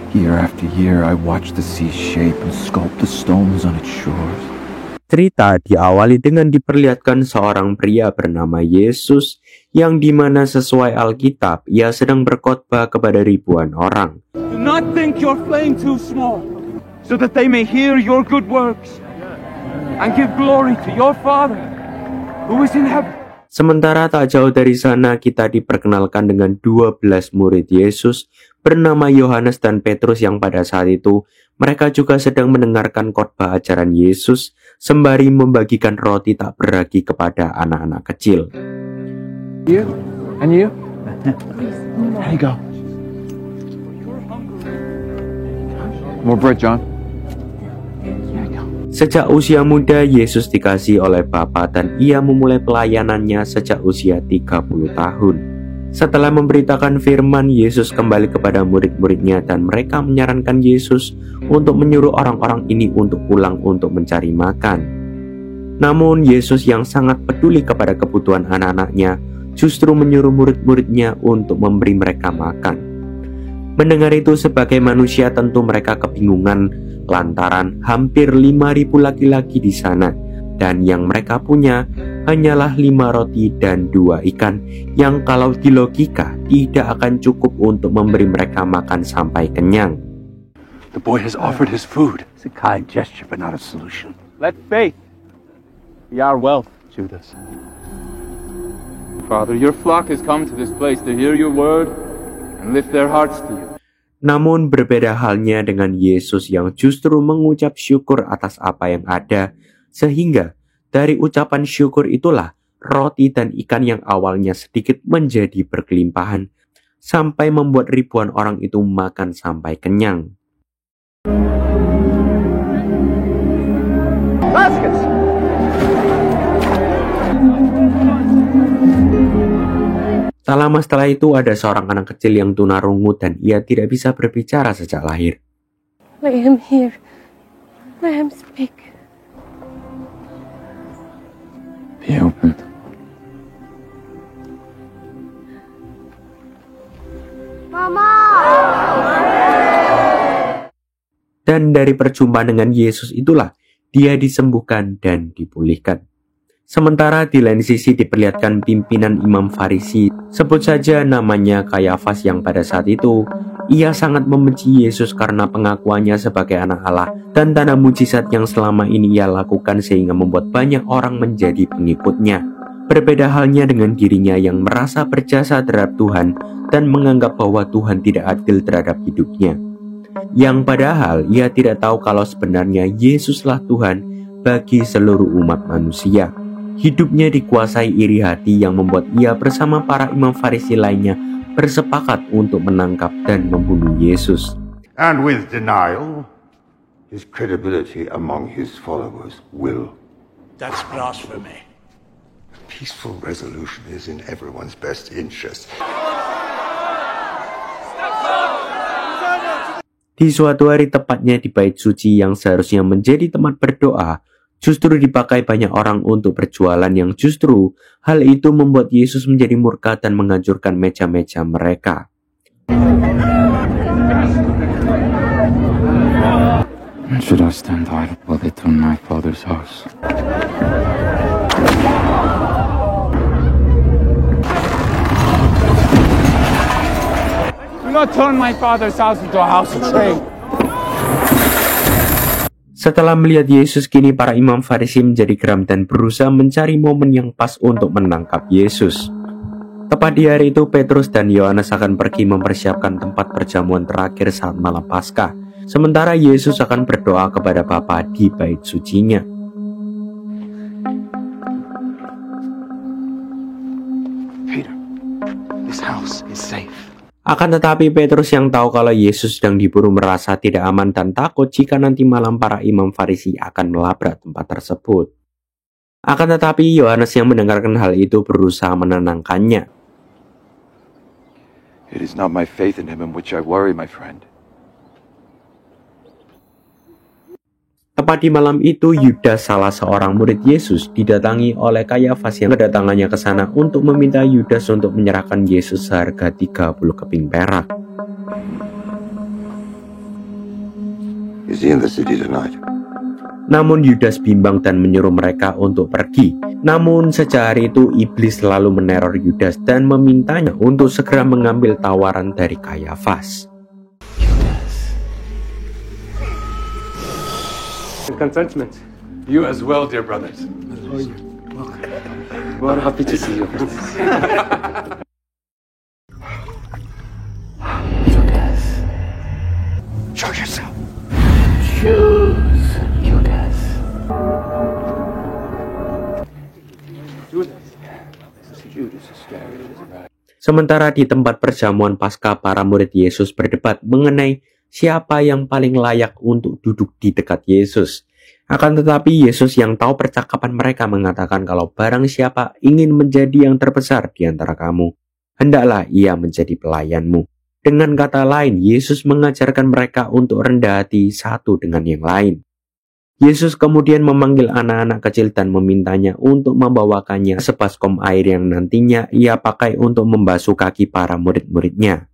Year after year, I watched the sea shape and sculpt the stones on its shores. Cerita diawali dengan diperlihatkan seorang pria bernama Yesus yang dimana sesuai Alkitab ia sedang berkhotbah kepada ribuan orang. Do not think you're playing too small, so that they may hear your good works and give glory to your Father who is in heaven. Sementara tak jauh dari sana kita diperkenalkan dengan 12 murid Yesus bernama Yohanes dan Petrus yang pada saat itu mereka juga sedang mendengarkan khotbah ajaran Yesus sembari membagikan roti tak beragi kepada anak-anak kecil. You? And you? There you go. More bread, John. Sejak usia muda, Yesus dikasihi oleh Bapa dan ia memulai pelayanannya sejak usia 30 tahun. Setelah memberitakan firman, Yesus kembali kepada murid-muridnya dan mereka menyarankan Yesus untuk menyuruh orang-orang ini untuk pulang untuk mencari makan. Namun, Yesus yang sangat peduli kepada kebutuhan anak-anaknya justru menyuruh murid-muridnya untuk memberi mereka makan. Mendengar itu sebagai manusia tentu mereka kebingungan lantaran hampir 5.000 laki-laki di sana dan yang mereka punya hanyalah 5 roti dan 2 ikan yang kalau di logika tidak akan cukup untuk memberi mereka makan sampai kenyang. The boy has offered his food. It's a kind gesture, but not a solution. Let faith be our wealth. Judas. Father, your flock has come to this place to hear your word and lift their hearts to you. Namun berbeda halnya dengan Yesus yang justru mengucap syukur atas apa yang ada, sehingga dari ucapan syukur itulah roti dan ikan yang awalnya sedikit menjadi berkelimpahan, sampai membuat ribuan orang itu makan sampai kenyang. Baskets! Tak lama setelah itu ada seorang anak kecil yang tunarungu dan ia tidak bisa berbicara sejak lahir. Let him hear. Let him speak. Be open. Mama! Dan dari perjumpaan dengan Yesus itulah dia disembuhkan dan dipulihkan. Sementara di lain sisi diperlihatkan pimpinan Imam Farisi, sebut saja namanya Kayafas yang pada saat itu ia sangat membenci Yesus karena pengakuannya sebagai anak Allah dan tanda mujizat yang selama ini ia lakukan sehingga membuat banyak orang menjadi pengikutnya. Berbeda halnya dengan dirinya yang merasa berjasa terhadap Tuhan dan menganggap bahwa Tuhan tidak adil terhadap hidupnya. Yang padahal ia tidak tahu kalau sebenarnya Yesuslah Tuhan bagi seluruh umat manusia. Hidupnya dikuasai iri hati yang membuat ia bersama para imam Farisi lainnya bersepakat untuk menangkap dan membunuh Yesus. And with denial, his credibility among his followers will. That's blasphemy. Peaceful resolution is in everyone's best interest. Di suatu hari tepatnya di bait suci yang seharusnya menjadi tempat berdoa, justru dipakai banyak orang untuk berjualan yang justru hal itu membuat Yesus menjadi murka dan menghancurkan meja-meja mereka. Should I stand idle while they turn my father's house? Do not turn my father's house into a house of trade. Setelah melihat Yesus, kini para imam Farisi menjadi geram dan berusaha mencari momen yang pas untuk menangkap Yesus. Tepat di hari itu, Petrus dan Yohanes akan pergi mempersiapkan tempat perjamuan terakhir saat malam Paskah. Sementara Yesus akan berdoa kepada Bapa di bait sucinya. Peter, this house is safe. Akan tetapi Petrus yang tahu kalau Yesus sedang diburu merasa tidak aman dan takut jika nanti malam para imam Farisi akan melabrak tempat tersebut. Akan tetapi Yohanes yang mendengarkan hal itu berusaha menenangkannya. It is not my faith in him in which I worry, my friend. Tepat di malam itu, Yudas, salah seorang murid Yesus, didatangi oleh Kayafas yang kedatangannya ke sana untuk meminta Yudas untuk menyerahkan Yesus seharga 30 keping perak. Is he in the city tonight? Namun Yudas bimbang dan menyuruh mereka untuk pergi. Namun sejak hari itu iblis selalu meneror Yudas dan memintanya untuk segera mengambil tawaran dari Kayafas. Contentment. You as well, dear brothers. Well, happy to see you. Show yourself. Sementara di tempat perjamuan Paskah, para murid Yesus berdebat mengenai siapa yang paling layak untuk duduk di dekat Yesus. Akan tetapi Yesus yang tahu percakapan mereka mengatakan kalau barang siapa ingin menjadi yang terbesar di antara kamu, hendaklah ia menjadi pelayanmu. Dengan kata lain, Yesus mengajarkan mereka untuk rendah hati satu dengan yang lain. Yesus kemudian memanggil anak-anak kecil dan memintanya untuk membawakannya sebaskom air yang nantinya ia pakai untuk membasuh kaki para murid-muridnya.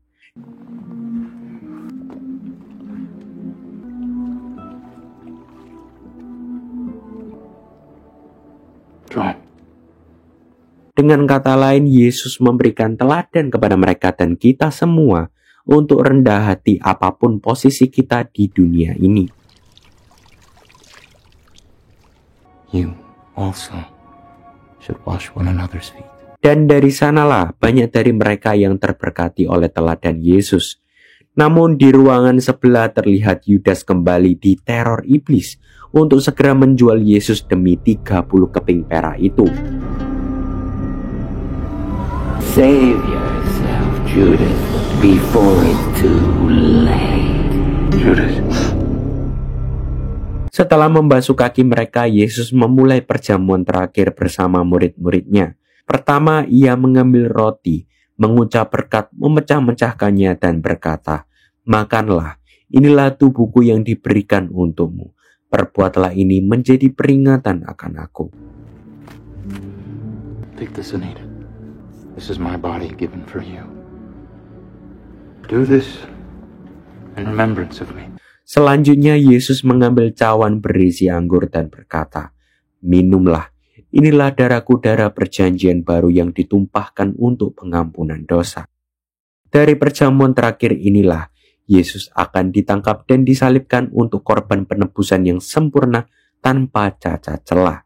Dengan kata lain, Yesus memberikan teladan kepada mereka dan kita semua untuk rendah hati apapun posisi kita di dunia ini. You also should wash one another's feet. Dan dari sanalah banyak dari mereka yang terberkati oleh teladan Yesus. Namun di ruangan sebelah terlihat Yudas kembali diteror iblis untuk segera menjual Yesus demi 30 keping perak itu. Save yourself, Judas, before it's too late. Judas. Setelah membasuh kaki mereka, Yesus memulai perjamuan terakhir bersama murid-muridnya. Pertama, ia mengambil roti, mengucap berkat, memecah-mecahkannya dan berkata, "Makanlah, inilah tubuhku yang diberikan untukmu. Perbuatlah ini menjadi peringatan akan aku." Take this and eat it. This is my body given for you. Do this in remembrance of me. Selanjutnya Yesus mengambil cawan berisi anggur dan berkata, "Minumlah, inilah darahku, darah perjanjian baru yang ditumpahkan untuk pengampunan dosa." Dari perjamuan terakhir inilah Yesus akan ditangkap dan disalibkan untuk korban penebusan yang sempurna tanpa cacat celah.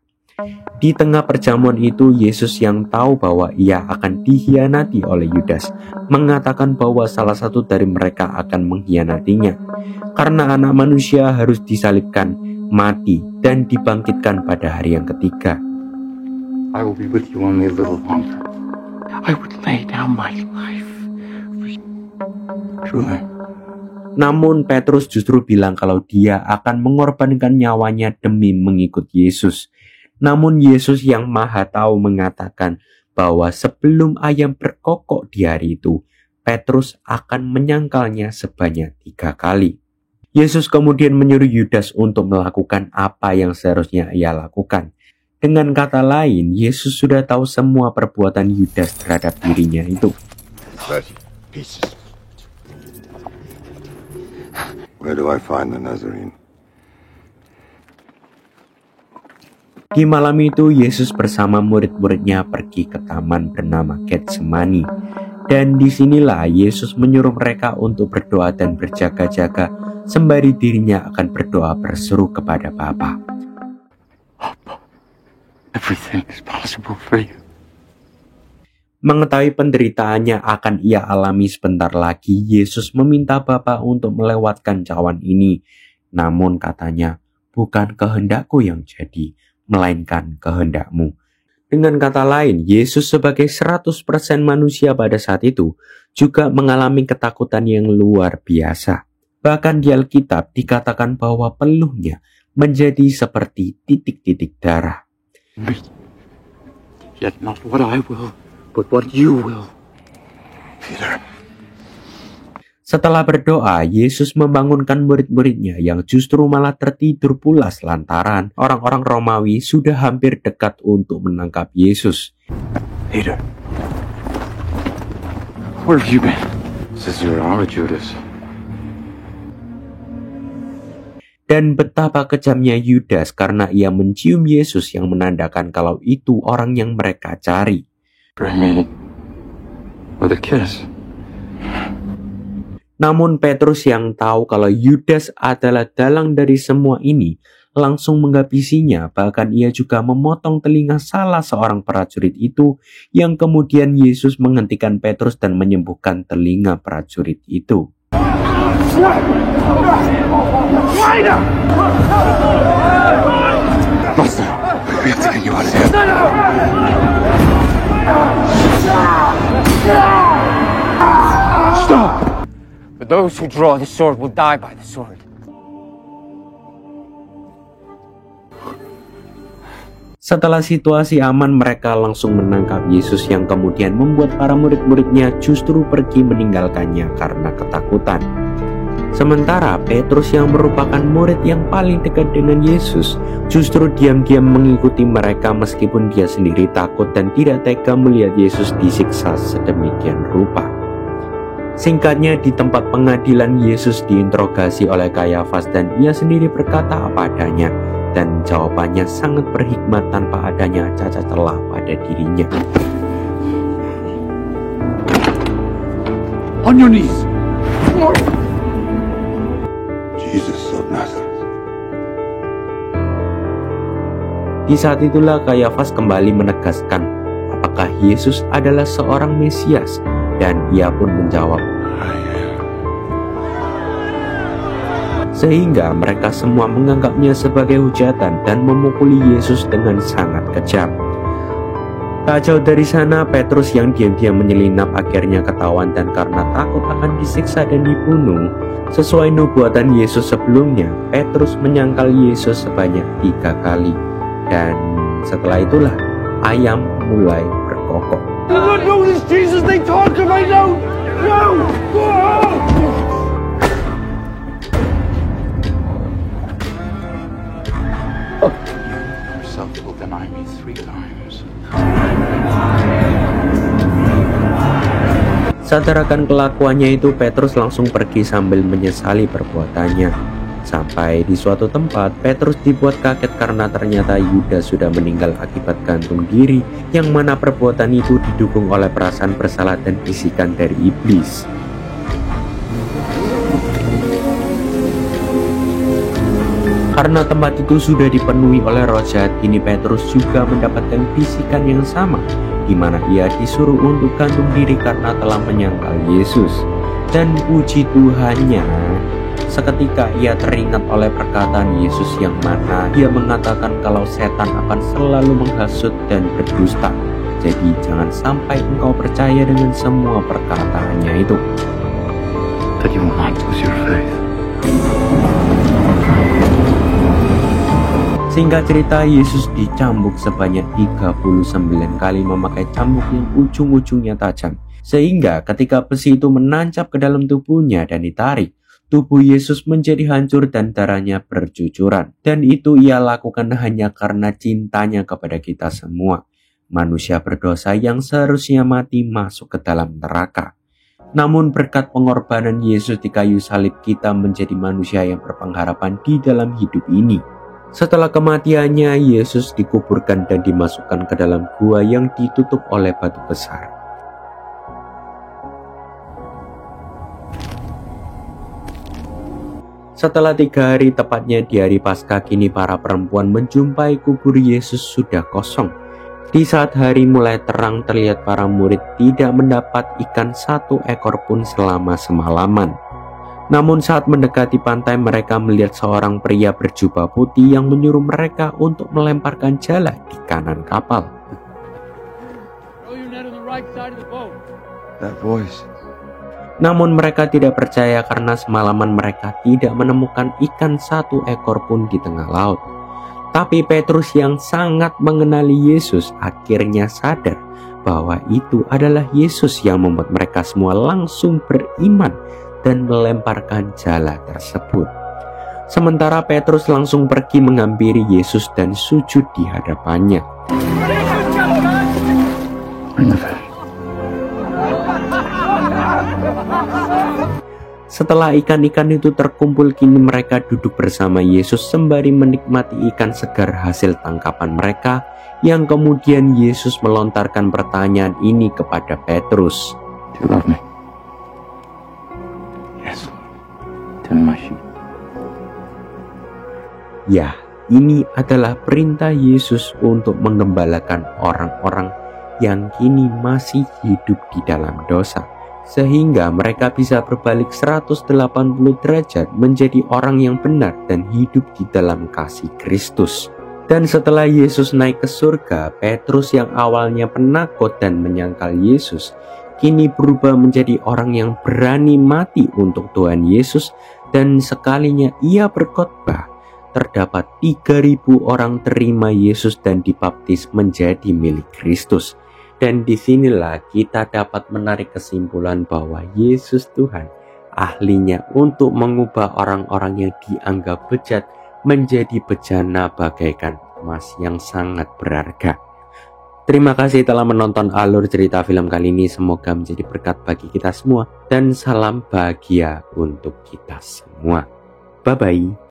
Di tengah perjamuan itu, Yesus yang tahu bahwa ia akan dikhianati oleh Yudas, mengatakan bahwa salah satu dari mereka akan mengkhianatinya. Karena anak manusia harus disalibkan, mati, dan dibangkitkan pada hari yang ketiga. I will be with you only a little longer. I would lay down my life for you. Truly. Namun Petrus justru bilang kalau dia akan mengorbankan nyawanya demi mengikut Yesus. Namun Yesus yang Maha Tahu mengatakan bahwa sebelum ayam berkokok di hari itu, Petrus akan menyangkalnya sebanyak 3 kali. Yesus kemudian menyuruh Yudas untuk melakukan apa yang seharusnya ia lakukan. Dengan kata lain, Yesus sudah tahu semua perbuatan Yudas terhadap dirinya itu. 30 pieces. Where do I find the Nazarene? Di malam itu, Yesus bersama murid-muridnya pergi ke taman bernama Getsemani. Dan disinilah Yesus menyuruh mereka untuk berdoa dan berjaga-jaga, sembari dirinya akan berdoa berseru kepada Bapa. Everything is possible for you. Mengetahui penderitaannya akan ia alami sebentar lagi, Yesus meminta Bapa untuk melewatkan cawan ini. Namun katanya, "Bukan kehendakku yang jadi, melainkan kehendak-Mu." Dengan kata lain, Yesus sebagai 100% manusia pada saat itu juga mengalami ketakutan yang luar biasa. Bahkan di Alkitab dikatakan bahwa peluhnya menjadi seperti titik-titik darah. Yet not what I will, but what you will. Peter. Setelah berdoa, Yesus membangunkan murid-muridnya yang justru malah tertidur pulas lantaran orang-orang Romawi sudah hampir dekat untuk menangkap Yesus. Peter, where have you been? This is your hour, Judas. Dan betapa kejamnya Yudas karena ia mencium Yesus yang menandakan kalau itu orang yang mereka cari. Bring me with a kiss. Namun Petrus yang tahu kalau Yudas adalah dalang dari semua ini, langsung menghabisinya, bahkan ia juga memotong telinga salah seorang prajurit itu, yang kemudian Yesus menghentikan Petrus dan menyembuhkan telinga prajurit itu. Master, we have to get you out of here. Stop! For those who draw the sword will die by the sword. Setelah situasi aman, mereka langsung menangkap Yesus yang kemudian membuat para murid-muridnya justru pergi meninggalkannya karena ketakutan. Sementara Petrus yang merupakan murid yang paling dekat dengan Yesus justru diam-diam mengikuti mereka meskipun dia sendiri takut dan tidak tega melihat Yesus disiksa sedemikian rupa. Singkatnya, di tempat pengadilan Yesus diinterogasi oleh Kayafas dan ia sendiri berkata apa adanya, dan jawabannya sangat berhikmat tanpa adanya cacat celah pada dirinya. On your knees! Jesus of Nazareth. Di saat itulah Kayafas kembali menegaskan apakah Yesus adalah seorang Mesias, dan ia pun menjawab, sehingga mereka semua menganggapnya sebagai hujatan dan memukuli Yesus dengan sangat kejam. Tak jauh dari sana, Petrus yang diam-diam menyelinap akhirnya ketahuan, dan karena takut akan disiksa dan dibunuh, sesuai nubuatan Yesus sebelumnya, Petrus menyangkal Yesus sebanyak 3 kali. Dan setelah itulah ayam mulai berkokok. Do not know this Jesus they talk of, I know! No! Yourself will deny me 3 times. Sadar akan kelakuannya itu, Petrus langsung pergi sambil menyesali perbuatannya. Sampai di suatu tempat, Petrus dibuat kaget karena ternyata Yudas sudah meninggal akibat gantung diri, yang mana perbuatan itu didukung oleh perasaan bersalah dan bisikan dari iblis. Karena tempat itu sudah dipenuhi oleh roh jahat, kini Petrus juga mendapatkan bisikan yang sama, di mana ia disuruh untuk gantung diri karena telah menyangkal Yesus. Dan puji Tuhannya, seketika ia teringat oleh perkataan Yesus yang mana dia mengatakan kalau setan akan selalu menghasut dan berdusta. Jadi jangan sampai engkau percaya dengan semua perkataannya itu. That you will not lose your faith. Singkat cerita, Yesus dicambuk sebanyak 39 kali memakai cambuk yang ujung-ujungnya tajam. Sehingga ketika besi itu menancap ke dalam tubuhnya dan ditarik, tubuh Yesus menjadi hancur dan darahnya bercucuran. Dan itu ia lakukan hanya karena cintanya kepada kita semua, manusia berdosa yang seharusnya mati masuk ke dalam neraka. Namun berkat pengorbanan Yesus di kayu salib, kita menjadi manusia yang berpengharapan di dalam hidup ini. Setelah kematiannya, Yesus dikuburkan dan dimasukkan ke dalam gua yang ditutup oleh batu besar. Setelah 3 hari, tepatnya di hari Paskah, kini para perempuan menjumpai kubur Yesus sudah kosong. Di saat hari mulai terang, terlihat para murid tidak mendapat ikan 1 ekor pun selama semalaman. Namun saat mendekati pantai, mereka melihat seorang pria berjubah putih yang menyuruh mereka untuk melemparkan jala di kanan kapal. That voice. Namun mereka tidak percaya karena semalaman mereka tidak menemukan ikan 1 ekor pun di tengah laut. Tapi Petrus yang sangat mengenali Yesus akhirnya sadar bahwa itu adalah Yesus yang membuat mereka semua langsung beriman dan melemparkan jala tersebut. Sementara Petrus langsung pergi menghampiri Yesus dan sujud di hadapannya. Setelah ikan-ikan itu terkumpul, kini mereka duduk bersama Yesus sembari menikmati ikan segar hasil tangkapan mereka, yang kemudian Yesus melontarkan pertanyaan ini kepada Petrus. Do you love me? Yes, Lord. Tend my sheep. Ya, ini adalah perintah Yesus untuk menggembalakan orang-orang yang kini masih hidup di dalam dosa, sehingga mereka bisa berbalik 180 derajat menjadi orang yang benar dan hidup di dalam kasih Kristus. Dan setelah Yesus naik ke surga, Petrus yang awalnya penakut dan menyangkal Yesus, kini berubah menjadi orang yang berani mati untuk Tuhan Yesus, dan sekalinya ia berkhotbah, terdapat 3.000 orang terima Yesus dan dibaptis menjadi milik Kristus. Dan disinilah kita dapat menarik kesimpulan bahwa Yesus Tuhan ahlinya untuk mengubah orang-orang yang dianggap bejat menjadi bejana bagaikan emas yang sangat berharga. Terima kasih telah menonton alur cerita film kali ini. Semoga menjadi berkat bagi kita semua, dan salam bahagia untuk kita semua. Bye-bye.